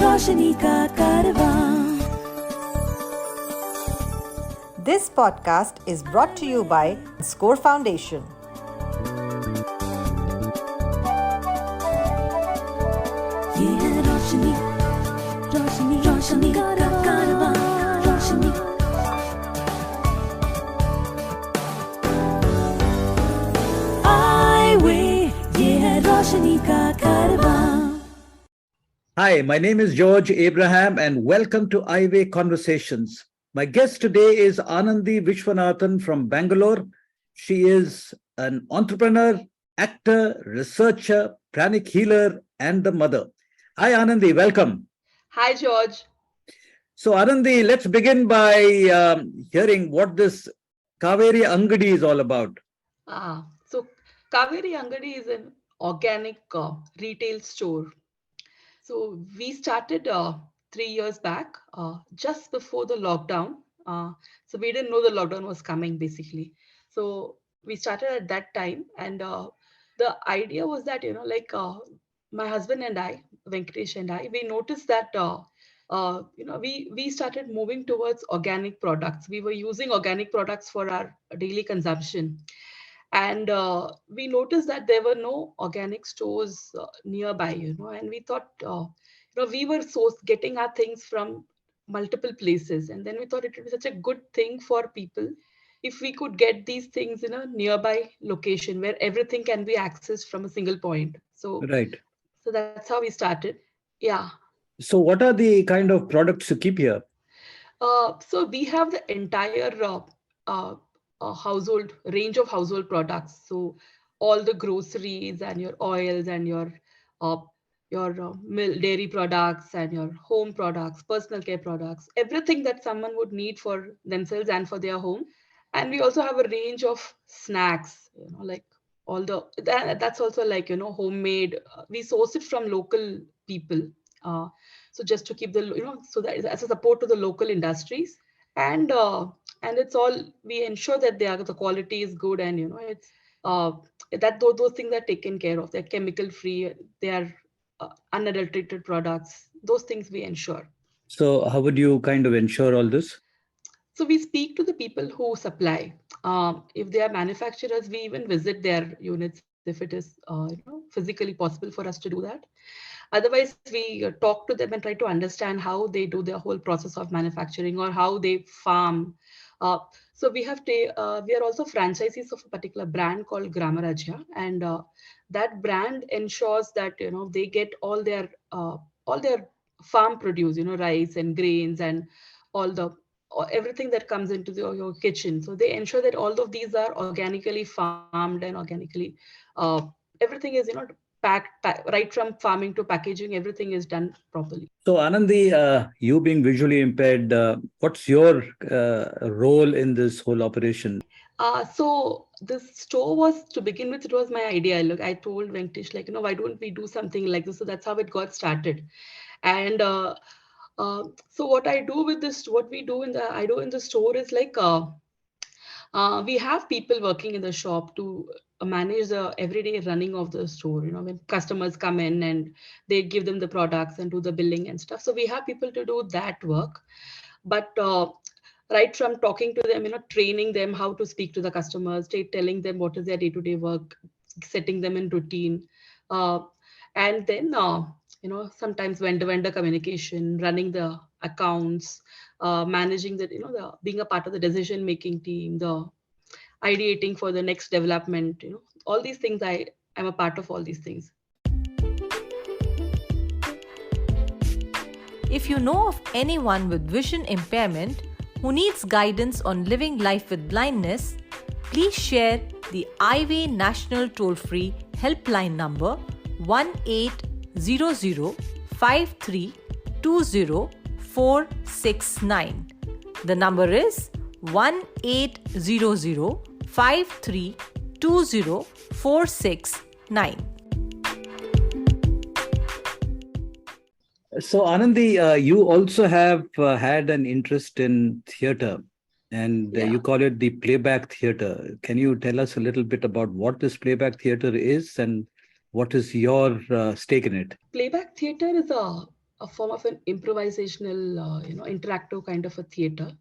रोशनी का कारवां. This podcast is brought to you by Score Foundation. ये है रोशनी, रोशनी, रोशनी का कारवां. रोशनी. Eyeway, ये है रोशनी का कारवां. Hi, my name is George Abraham and welcome to Eyeway Conversations. My guest today is Anandi Viswanathan from Bangalore. She is an entrepreneur, actor, researcher, pranic healer, and the mother. Hi, Anandi, welcome. Hi, George. So, Anandi, let's begin by hearing what this Kaveri Angadi is all about. So Kaveri Angadi is an organic retail store. So we started 3 years back, just before the lockdown. So we didn't know the lockdown was coming, basically. So we started at that time, and the idea was that, my husband and I, Venkatesh and I, we noticed that we started moving towards organic products. We were using organic products for our daily consumption, and we noticed that there were no organic stores nearby, and we thought, we were getting our things from multiple places, and then we thought it would be such a good thing for people if we could get these things in a nearby location where everything can be accessed from a single point. So Right. so that's how we started. Yeah. So, what are the kind of products you keep here? So we have the entire household range of household products. So all the groceries and your oils and your dairy products and your home products, personal care products, everything that someone would need for themselves and for their home. And we also have a range of snacks, like all that's also like, homemade. We source it from local people. So just to keep so that as a support to the local industries, and it's all, we ensure that the quality is good, and it's that those things are taken care of. They're chemical free. They are unadulterated products. Those things we ensure. So, how would you kind of ensure all this? So we speak to the people who supply. If they are manufacturers, we even visit their units if it is physically possible for us to do that. Otherwise, we talk to them and try to understand how they do their whole process of manufacturing or how they farm. So we are also franchisees of a particular brand called Gramarajya, and that brand ensures that they get all their farm produce, rice and grains and everything that comes into your kitchen. So they ensure that all of these are organically farmed and organically everything is packed right from farming to packaging. Everything is done properly. So, Anandi, you being visually impaired, what's your role in this whole operation? So this store was, to begin with, it was my idea. Look, I told Venkatesh, why don't we do something like this? So that's how it got started. And so what I do with this, what we do I do in the store is we have people working in the shop to manage the everyday running of the store. When customers come in and they give them the products and do the billing and stuff. So we have people to do that work. But right from talking to them, training them how to speak to the customers, telling them what is their day-to-day work, setting them in routine, and then sometimes vendor communication, running the accounts, managing being a part of the decision making team, the ideating for the next development, all these things. I'm a part of all these things. If you know of anyone with vision impairment who needs guidance on living life with blindness, please share the Eyeway National Toll-Free Helpline number 1800-5320-469. The number is 1800-5320-469. So, Anandi, you also have had an interest in theatre, and you call it the playback theatre. Can you tell us a little bit about what this playback theatre is and what is your stake in it? Playback theatre is a form of an improvisational, interactive kind of a theater.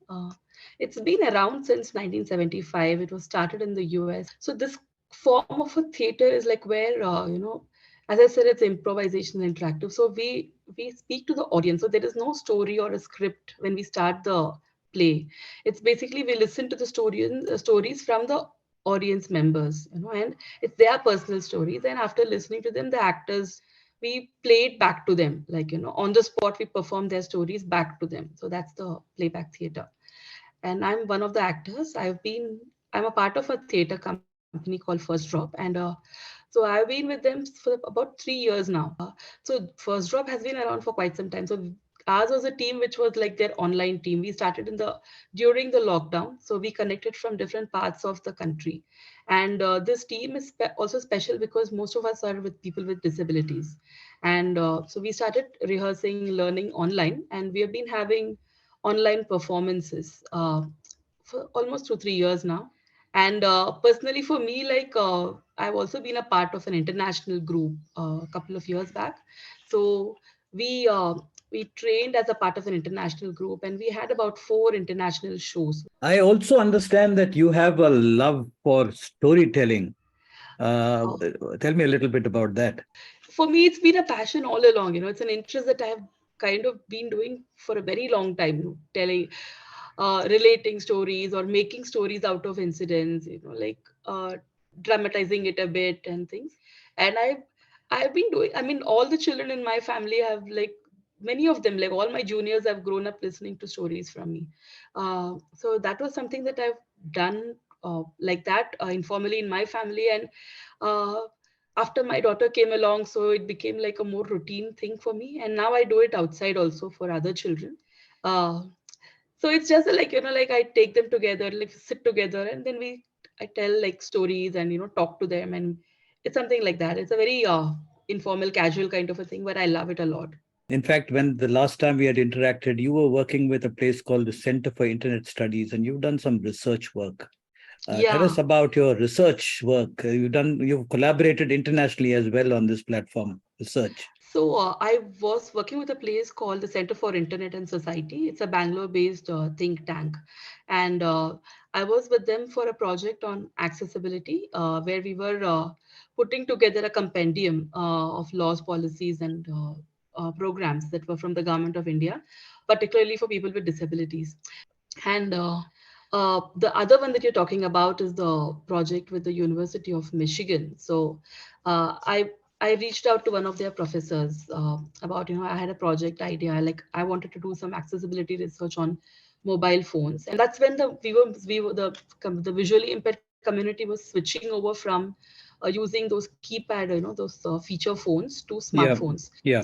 It's been around since 1975. It was started in the US. So this form of a theater is like where, as I said, it's improvisation interactive. So we speak to the audience. So there is no story or a script when we start the play. It's basically we listen to the stories from the audience members, and it's their personal stories. And after listening to them, the actors, we play it back to them, like, on the spot we perform their stories back to them. So that's the playback theater. And I'm one of the actors. I'm a part of a theater company called First Drop, and so I've been with them for about 3 years now. So First Drop has been around for quite some time. So ours was a team which was like their online team. We started during the lockdown, so we connected from different parts of the country. And this team is also special because most of us are with people with disabilities. And so we started rehearsing, learning online, and we have been having online performances for almost 2 3 years now. And personally for me, like, I've also been a part of an international group a couple of years back. So we uh, we trained as a part of an international group, and we had about 4 international shows. I also understand that you have a love for storytelling. Uh, Uh, Tell me a little bit about that. for me, it's been a passion all along. It's an interest that I have kind of been doing for a very long time, telling, relating stories or making stories out of incidents, like, dramatizing it a bit and things. And I've been doing, I mean, all the children in my family have, like, many of them, like all my juniors, have grown up listening to stories from me. So that was something that I've done, like that, informally in my family. And uh, after my daughter came along, so it became like a more routine thing for me. And now I do it outside also for other children. uh, so it's just like, like I take them together, like sit together, and then I tell like stories and, talk to them. And it's something like that. It's a very informal, casual kind of a thing, but I love it a lot. In fact, when the last time we had interacted, you were working with a place called the Center for Internet Studies, and you've done some research work. Tell Yeah. us about your research work. You've collaborated internationally as well on this platform, research. So I was working with a place called the Center for Internet and Society. It's a Bangalore-based think tank, and I was with them for a project on accessibility, where we were putting together a compendium of laws, policies, and programs that were from the government of India, particularly for people with disabilities. And the other one that you're talking about is the project with the University of Michigan. So I reached out to one of their professors about, I had a project idea, like I wanted to do some accessibility research on mobile phones. And that's when the visually impaired community was switching over from using those keypad, those feature phones, to Yeah, smartphones. yeah.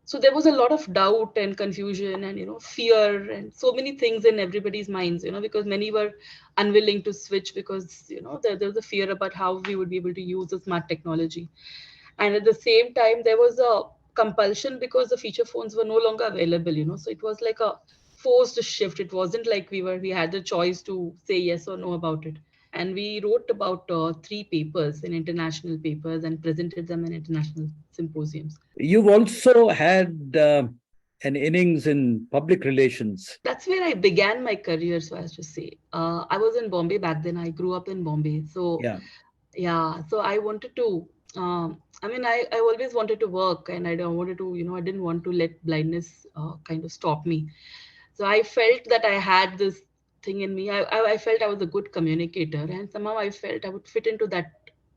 So there was a lot of doubt and confusion and, fear and so many things in everybody's minds, because many were unwilling to switch because, there was a fear about how we would be able to use the smart technology. And at the same time, there was a compulsion because the feature phones were no longer available. So it was like a forced shift. It wasn't like we had the choice to say yes or no about it. And we wrote about 3 papers in international papers and presented them in international symposiums. You've also had an innings in public relations. That's where I began my career, so as to say. I was in Bombay back then. I grew up in Bombay. So, Yeah. yeah, so I wanted to, I mean, I always wanted to work, and I don't wanted to, I didn't want to let blindness kind of stop me. So I felt that I had this thing in me. I felt I was a good communicator, and somehow I felt I would fit into that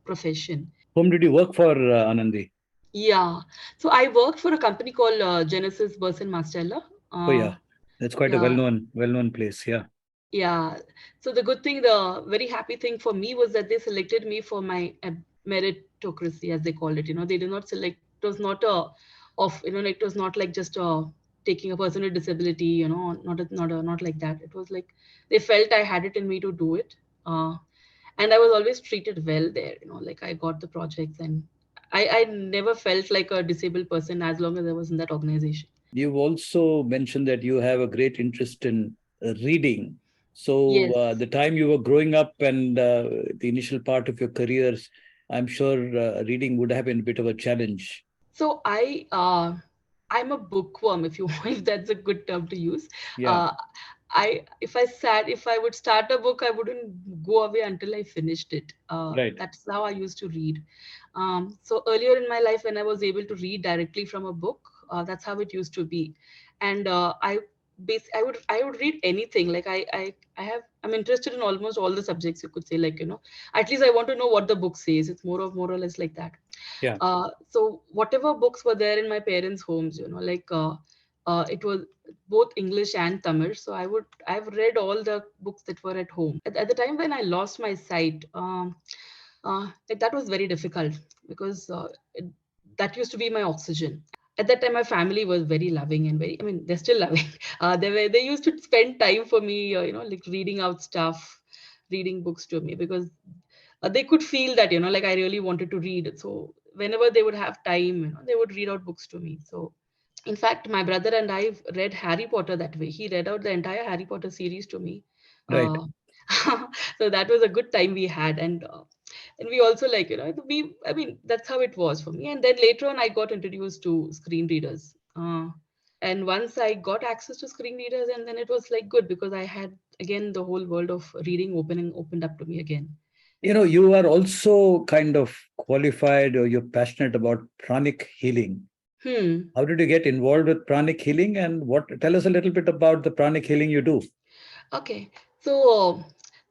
profession. Whom did you work for, Anandi? Yeah. So I worked for a company called Genesis Bus in Mastella. Oh, yeah. That's quite a Yeah. well-known place. Yeah. Yeah. So the good thing, the very happy thing for me was that they selected me for my meritocracy, as they called it. They did not select. It was not like it was not like just taking a person with disability. Not like that. It was like they felt I had it in me to do it, and I was always treated well there. Like I got the projects, and I never felt like a disabled person as long as I was in that organization. You've also mentioned that you have a great interest in reading. So, Yes. the time you were growing up and the initial part of your careers, I'm sure reading would have been a bit of a challenge. So I I'm a bookworm, if you if that's a good term to use. Yeah, Uh, if I would start a book, I wouldn't go away until I finished it. right. That's how I used to read. So earlier in my life, when I was able to read directly from a book, that's how it used to be. And I would read anything. Like I'm interested in almost all the subjects, you could say. Like, at least I want to know what the book says. It's more or less like that. Yeah. So whatever books were there in my parents' homes, like it was both English and Tamil. So I've read all the books that were at home. At the time when I lost my sight, that was very difficult because that used to be my oxygen. At that time, my family was very loving and very, I mean, they're still loving. They used to spend time for me, like reading out stuff, reading books to me, because they could feel that, like I really wanted to read. So whenever they would have time, they would read out books to me. So in fact, my brother and I read Harry Potter that way. He read out the entire Harry Potter series to me. Right. Uh, so that was a good time we had. And we also, like, I mean, that's how it was for me. And then later on, I got introduced to screen readers. And once I got access to screen readers, and then it was like good, because I had again the whole world of reading opened up to me again. You are also kind of qualified, or you're passionate about pranic healing. Hmm. How did you get involved with pranic healing, and what? Tell us a little bit about the pranic healing you do. Okay. So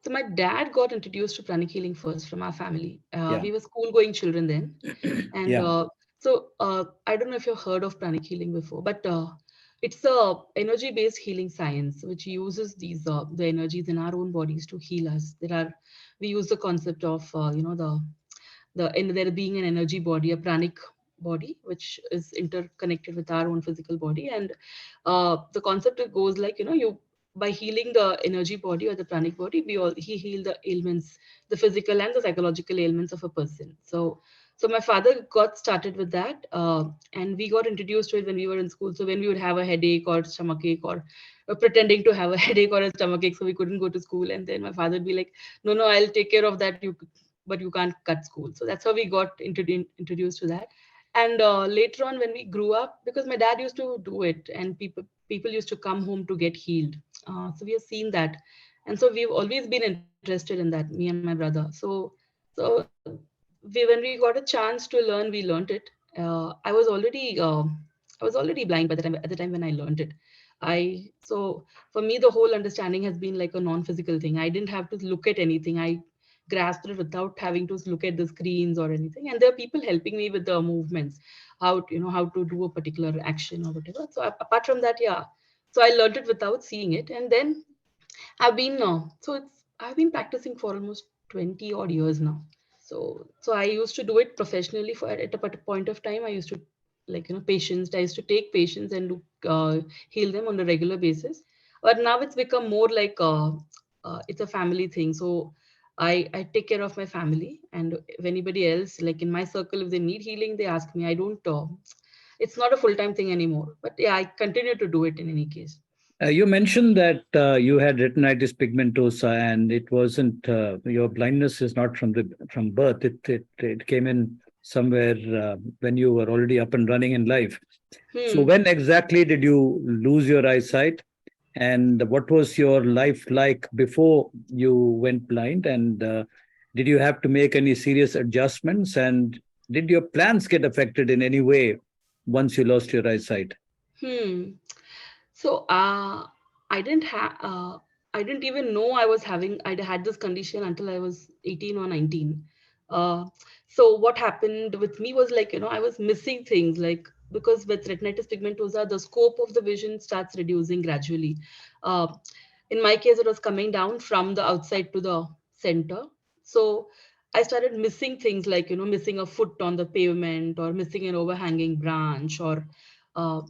my dad got introduced to pranic healing first from our family. Yeah. We were school-going children then, and Yeah. I don't know if you've heard of pranic healing before, but it's a energy-based healing science which uses the energies in our own bodies to heal us. We use the concept of in there being an energy body, a pranic body, which is interconnected with our own physical body. And the concept it goes like, you by healing the energy body or the pranic body, he heal the ailments, the physical and the psychological ailments of a person. So my father got started with that, and we got introduced to it when we were in school. So when we would have a headache or stomach ache, or pretending to have a headache or a stomach ache, so we couldn't go to school, and then my father would be like, "No, no, I'll take care of that. But you can't cut school." So that's how we got introduced to that. And later on, when we grew up, because my dad used to do it, and people used to come home to get healed. So we have seen that, and so we've always been interested in that, me and my brother. So when we got a chance to learn, we learned it. I was already blind by the time at the time when I learned it. I so For me, the whole understanding has been like a non-physical thing. I didn't have to look at anything. I grasped it without having to look at the screens or anything. And there are people helping me with the movements, how to do a particular action or whatever. So apart from that, yeah. So I learned it without seeing it, and then I've been practicing for almost 20 odd years now. So I used to do it professionally for at a point of time. I used to, like, patients. I used to take patients and heal them on a regular basis. But now it's become more like it's a family thing. So I take care of my family, and if anybody else, like in my circle, if they need healing, they ask me. I don't. It's not a full time thing anymore. But yeah, I continue to do it in any case. You mentioned that you had retinitis pigmentosa, and it wasn't your blindness is not from birth. It came in somewhere when you were already up and running in life. So Hmm. when exactly did you lose your eyesight, and what was your life like before you went blind? And did you have to make any serious adjustments? And did your plans get affected in any way once you lost your eyesight? Hmm. So I didn't even know I had this condition until I was 18 or 19. Uh, so what happened with me was, like, I was missing things, like, because with retinitis pigmentosa, the scope of the vision starts reducing gradually. Uh, in my case, it was coming down from the outside to the center. So I started missing things, like, missing a foot on the pavement, or missing an overhanging branch, or uh,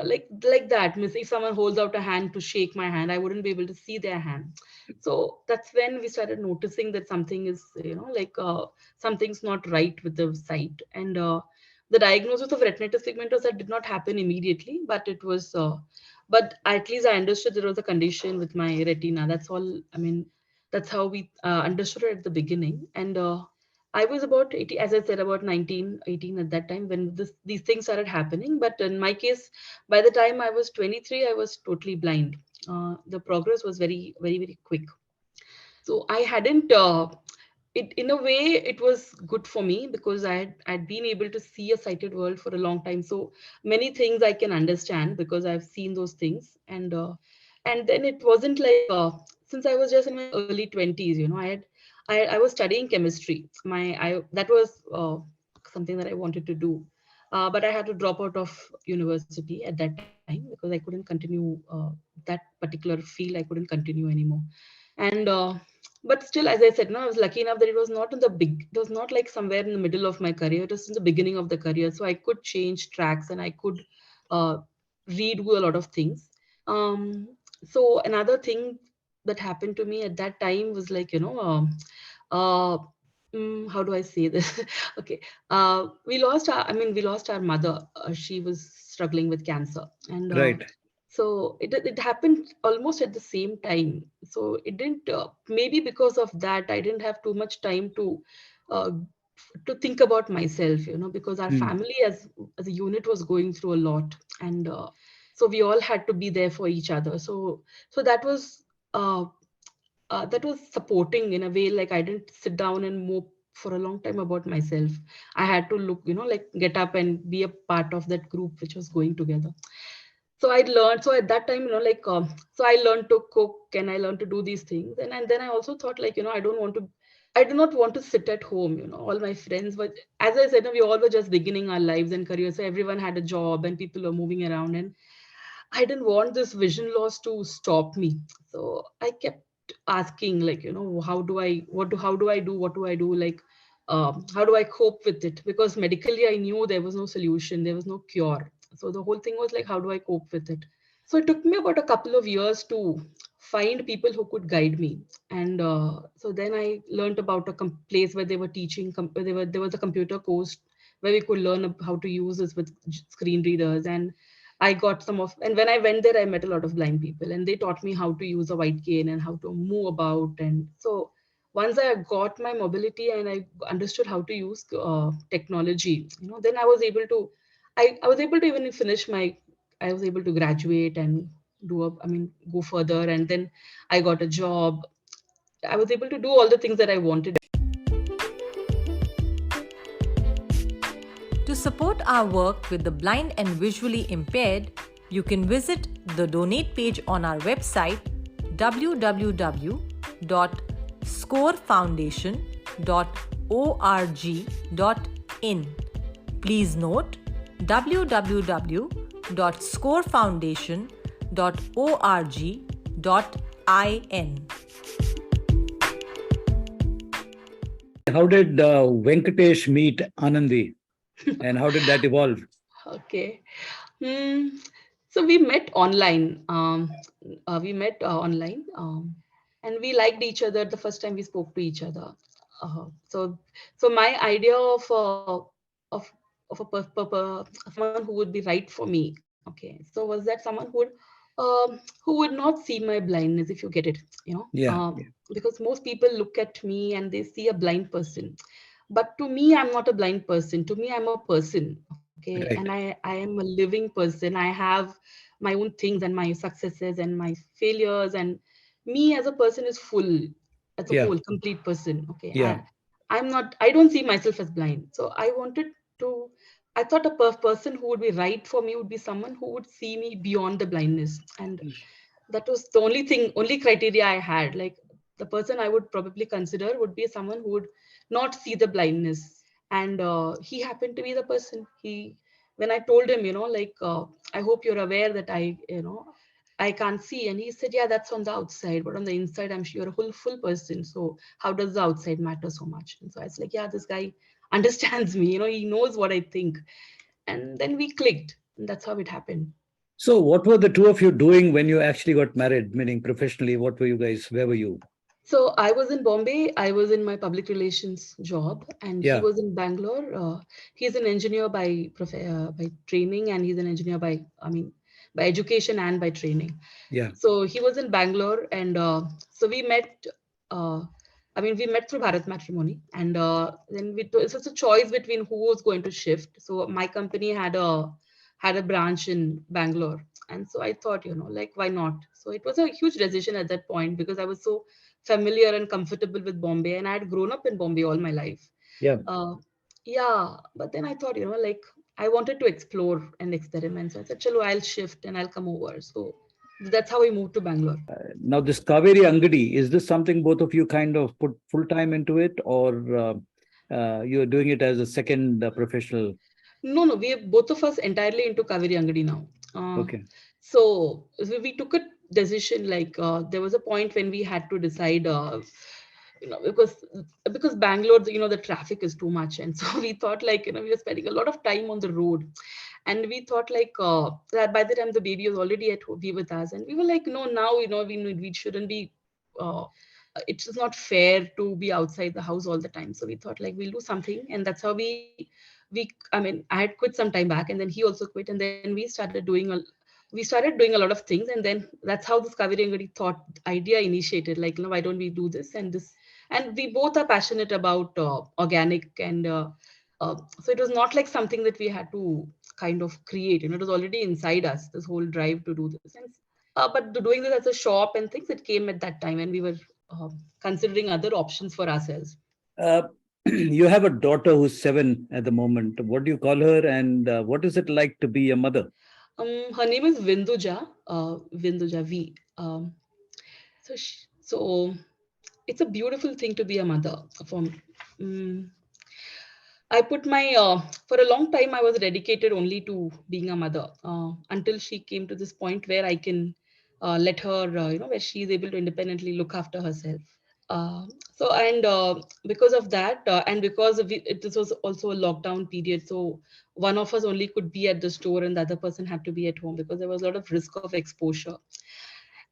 like that, miss if someone holds out a hand to shake my hand, I wouldn't be able to see their hand. So that's when we started noticing that something is, like, something's not right with the sight. And the diagnosis of retinitis pigmentosa did not happen immediately, but it was but at least I understood there was a condition with my retina. That's all. I mean, that's how we understood it at the beginning. And I was about 80, as I said, about 19, 18 at that time when these things started happening. But in my case, by the time I was 23, I was totally blind. The progress was very, very, very quick. So I hadn't it in a way it was good for me because I'd been able to see a sighted world for a long time. So many things I can understand because I've seen those things. And then it wasn't like since I was just in my early 20s, I was studying chemistry. I that was something that I wanted to do. But I had to drop out of university at that time because I couldn't continue that particular field. I couldn't continue anymore. And but still, as I said, no, I was lucky enough that it was not in the big, it was not like somewhere in the middle of my career. It was in the beginning of the career. So I could change tracks and I could uh, redo a lot of things. Um, so another thing that happened to me at that time was like, uh, how do I say this? Okay. We lost our mother. She was struggling with cancer. And Right. so it happened almost at the same time. So it didn't, maybe because of that, I didn't have too much time uh, to think about myself, because our Hmm. family as a unit was going through a lot. And so we all had to be there for each other. So uh, that was supporting in a way. Like I didn't sit down and mope for a long time about myself. I had to look, like get up and be a part of that group which was going together. So I learned. So at that time, so I learned to cook and I learned to do these things. And then I also thought, like, I do not want to sit at home. All my friends were, as I said, we all were just beginning our lives and careers. So everyone had a job and people were moving around. And I didn't want this vision loss to stop me. So I kept asking, like, how do I do? What do I do? Like, how do I cope with it? Because medically, I knew there was no solution, there was no cure. So the whole thing was like, how do I cope with it? So it took me about a couple of years to find people who could guide me. And so then I learned about a place where they were teaching, there was a computer course where we could learn how to use this with screen readers. And I got and when I went there, I met a lot of blind people and they taught me how to use a white cane and how to move about. And so once I got my mobility and I understood how to use technology, then I was able to even I was able to graduate and go further. And then I got a job. I was able to do all the things that I wanted. To support our work with the blind and visually impaired, you can visit the donate page on our website www.scorefoundation.org.in. Please note www.scorefoundation.org.in. How did Venkatesh meet Anandi, and how did that evolve? Okay. Hmm. So we met online. And we liked each other the first time we spoke to each other. So, my idea of someone who would be right for me. Okay. So was that someone who would not see my blindness, if you get it, Yeah. because most people look at me and they see a blind person. But to me, I'm not a blind person. To me, I'm a person. Okay. And Right. I am a living person. I have my own things and my successes and my failures. And me as a person is full, as a Yeah. whole, complete person. Okay. Yeah. I don't see myself as blind. So to, I thought a person who would be right for me would be someone who would see me beyond the blindness. And that was the only criteria I had. Like the person I would probably consider would be someone who would not see the blindness. And he happened to be the person. When I told him, I hope you're aware that I can't see. And he said, yeah, that's on the outside, but on the inside, I'm sure you're a full person. So how does the outside matter so much? And so I was like, yeah, this guy understands me. He knows what I think. And then we clicked. And that's how it happened. So, what were the two of you doing when you actually got married? Meaning professionally, what were you guys? Where were you? So I was in Bombay. I was in my public relations job, and he Yeah. was in Bangalore. He's an engineer by training, and he's an engineer by education and by training. Yeah. So he was in Bangalore, and so we met. Uh, I mean, we met through Bharat Matrimony, and then it was a choice between who was going to shift. So my company had a branch in Bangalore, and so I thought, like, why not? So it was a huge decision at that point because I was so familiar and comfortable with Bombay, and I had grown up in Bombay all my life. Yeah. Uh, yeah, but then I thought, like, I wanted to explore and experiment. So I said, "Chalo, I'll shift and I'll come over." So that's how we moved to Bangalore. Now, this Kaveri Angadi, is this something both of you kind of put full time into it, or you're doing it as a second professional? No, no, we are both of us entirely into Kaveri Angadi now. Uh, Okay. so we took a decision, like there was a point when we had to decide, because Bangalore, the traffic is too much, and so we thought, like, we were spending a lot of time on the road, and we thought, like, that by the time the baby was already be with us, and we were like, no, now we shouldn't be. It is not fair to be outside the house all the time. So we thought, like, we'll do something, and that's how I mean, I had quit some time back, and then he also quit, and then we started doing a lot of things, and then that's how this Kaveri Angadi thought idea initiated. Like, why don't we do this and this? And we both are passionate about organic, and so it was not like something that we had to kind of create. It was already inside us, this whole drive to do this. And but doing this as a shop and things, it came at that time, and we were considering other options for ourselves. Uh, you have a daughter who's 7 at the moment. What do you call her, and what is it like to be a mother? Her name is Vinduja V. So it's a beautiful thing to be a mother. Um, I put my for a long time I was dedicated only to being a mother until she came to this point where I can let her, where she is able to independently look after herself. So and because of that, and because this was also a lockdown period, so one of us only could be at the store and the other person had to be at home because there was a lot of risk of exposure.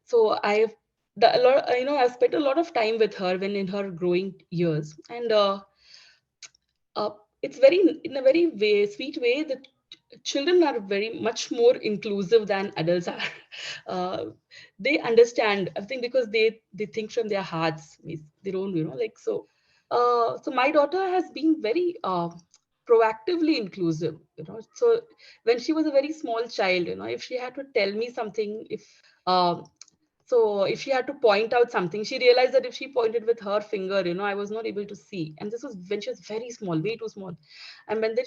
So I've spent a lot of time with her when in her growing years, and uh, it's very in a very sweet way that children are very much more inclusive than adults are. uh, they understand, I think, because they think from their hearts. They don't, like, so my daughter has been very proactively inclusive, so when she was a very small child, if she had to tell me something, um, if she had to point out something, she realized that if she pointed with her finger, I was not able to see. And this was when she was very small, way too small. And when then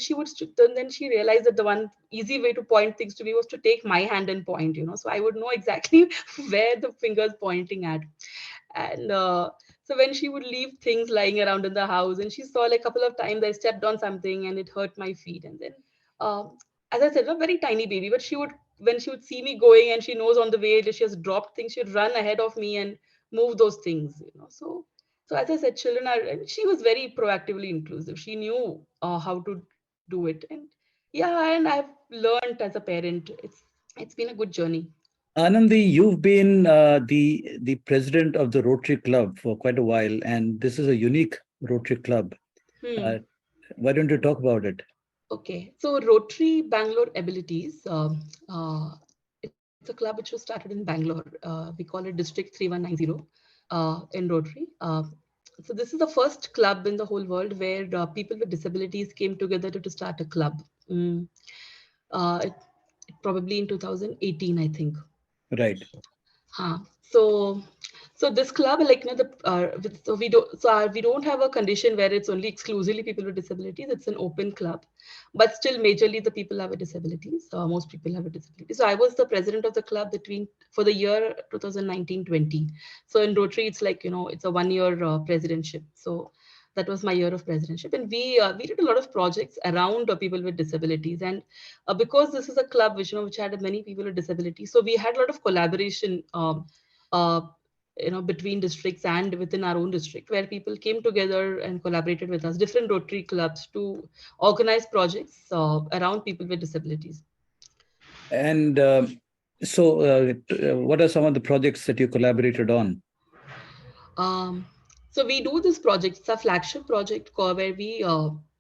then she realized that the one easy way to point things to me was to take my hand and point, so I would know exactly where the finger's pointing at. And so when she would leave things lying around in the house, and she saw, like, a couple of times I stepped on something and it hurt my feet, and then um, as I said, a very tiny baby, but when she would see me going and she knows on the way that she has dropped things, she'd run ahead of me and move those things, so as I said, children are, and she was very proactively inclusive. She knew how to do it. And yeah, and I've learned as a parent. It's been a good journey. Anandi, you've been the president of the Rotary Club for quite a while, and this is a unique Rotary Club. Hmm. Uh, why don't you talk about it? Okay, so Rotary Bangalore Abilities, it's a club which was started in Bangalore. We call it District 3190 in Rotary. So this is the first club in the whole world where people with disabilities came together to start a club. Mm. It probably in 2018, I think. Right. Huh. So, so this club, like, so we don't have a condition where it's only exclusively people with disabilities. It's an open club, but still majorly the people have a disabilities. Most people have a disability. So I was the president of the club for the year 2019-20. So in Rotary, it's like, it's a 1 year presidentship. So that was my year of presidentship, and we did a lot of projects around people with disabilities. And because this is a club which had many people with disabilities, so we had a lot of collaboration, uh, between districts and within our own district, where people came together and collaborated with us, different Rotary clubs, to organize projects around people with disabilities. And what are some of the projects that you collaborated on? Um, so we do this project. It's a flagship project where we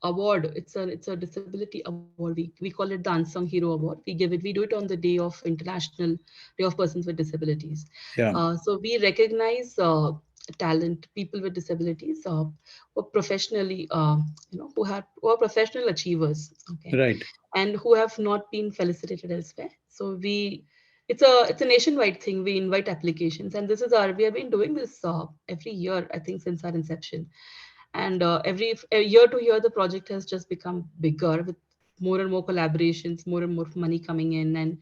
award. It's a disability award. We call it the Unsung Hero Award. We do it on the day of International Day of Persons with Disabilities. Yeah. So we recognize talent, people with disabilities, who are professionally, who are professional achievers, okay, Right. and who have not been felicitated elsewhere. So it's a nationwide thing. We invite applications, and we have been doing this every year, I think, since our inception. And every year to year, the project has just become bigger with more and more collaborations, more and more money coming in. And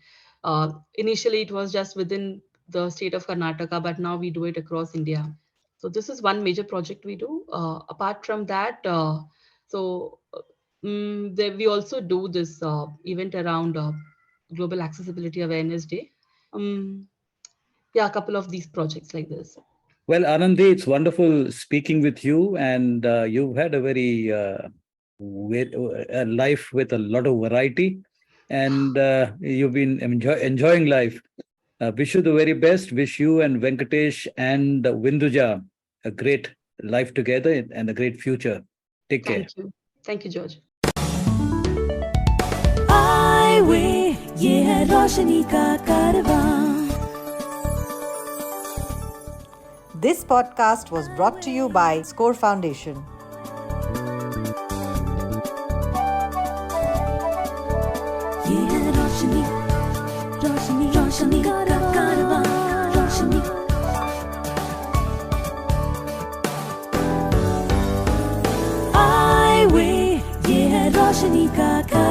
initially, it was just within the state of Karnataka, but now we do it across India. So this is one major project we do. Apart from that, so we also do this event around Global Accessibility Awareness Day. Um, yeah, a couple of these projects like this. Well, Anandi, it's wonderful speaking with you, and you've had a very a life with a lot of variety, and you've been enjoying life. Wish you the very best. Wish you and Venkatesh and Vinduja a great life together and a great future. Take care. Thank you. Thank you, George. Highway, ये है रोशनी का कारवां. This podcast was brought to you by Score Foundation. ये है रोशनी, रोशनी, रोशनी का कारवां. रोशनी. Highway, ये है रोशनी का कारवां.